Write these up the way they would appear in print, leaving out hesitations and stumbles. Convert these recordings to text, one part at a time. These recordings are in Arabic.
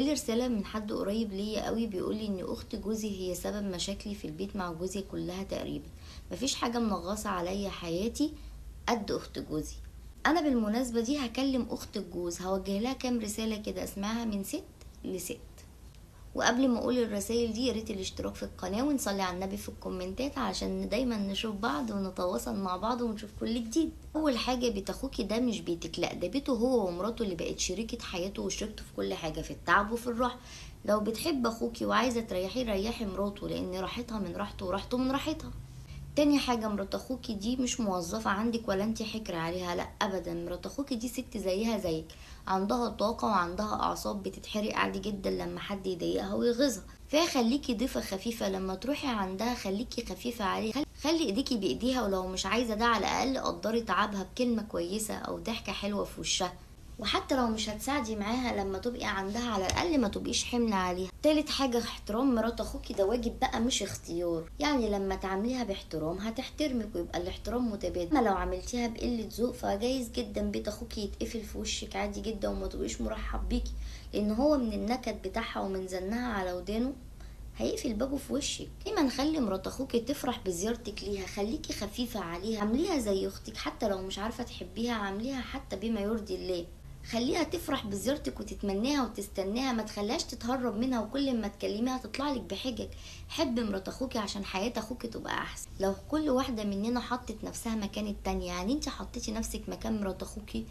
جالي رسالة من حد قريب ليا قوي بيقولي ان اخت جوزي هي سبب مشاكلي في البيت مع جوزي كلها تقريبا. مفيش حاجة منغصة عليا حياتي قد اخت جوزي. انا بالمناسبة دي هكلم اخت الجوز، هوجه لها كام رسالة كده اسمعها من ست لست. وقبل ما اقول الرسائل دي ياريت الاشتراك في القناة ونصلي على النبي في الكومنتات علشان دايما نشوف بعض ونتواصل مع بعض ونشوف كل جديد. اول حاجة، بيت اخوكي ده مش بيتك، لا ده بيته هو ومراته اللي بقت شريكة حياته وشريكته في كل حاجة، في التعب وفي الراحة. لو بتحب اخوكي وعايزة تريحيه ريحي مراته، لان راحتها من راحته وراحته من راحتها. تاني حاجة، مرات اخوكي دي مش موظفة عندك ولا انتي حكر عليها، لا ابدا، مرات اخوكي دي ست زيها زيك، عندها طاقة وعندها اعصاب بتتحرق عادي جدا لما حد يضايقها ويغيظها. فخليكي ضيفة خفيفة لما تروحي عندها، خليكي خفيفة عليها، خلي ايديكي بايديها، ولو مش عايزة ده على الاقل قدري تعبها بكلمة كويسة او ضحكة حلوة في وشها. وحتى لو مش هتساعدي معاها لما تبقي عندها، على الاقل ما تبقيش حمل عليها. تالت حاجة، احترام مرات اخوكي ده واجب بقى مش اختيار، يعني لما تعمليها باحترام هتحترمك ويبقى الاحترام متبادل. اما لو عملتيها بقلة ذوق فجايز جدا بيت اخوكي يتقفل في وشك عادي جدا وما تبقيش مرحب بيكي، لان هو من النكد بتاعها ومن زنها على ودانه هيقفل بابه في وشك. دايما خلي مرات اخوكي تفرح بزيارتك ليها، خليكي خفيفة عليها، عامليها زي اختك، حتى لو مش عارفة تحبيها عامليها حتى بما يرضي الله. خليها تفرح بزيارتك وتتمناها وتستناها، ما تخليهاش تتهرب منها وكل ما تكلميها تطلع لك بحجج. حب مرات اخوكي عشان حياة اخوكي تبقى احسن. لو كل واحدة مننا حطت نفسها مكان التانية، يعني انت حطيتي نفسك مكان مرات اخوكي،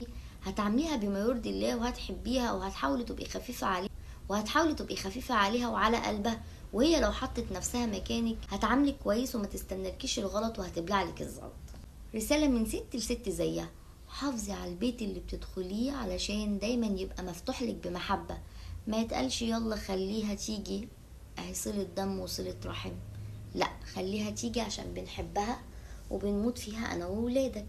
هتعمليها بما يرضي الله وهتحبيها وهتحاولي تبقي خفيفة عليها، وعلى قلبها. وهي لو حطت نفسها مكانك هتعاملك كويس وما تستنالكيش الغلط وهتبلعلك الزلط. رسالة من ست لست زيها، حافظي على البيت اللي بتدخليه علشان دايما يبقى مفتوح لك بمحبة، ما يتقالش يلا خليها تيجي اهي صلة دم وصلة رحم، لا خليها تيجي عشان بنحبها وبنموت فيها انا وولادك.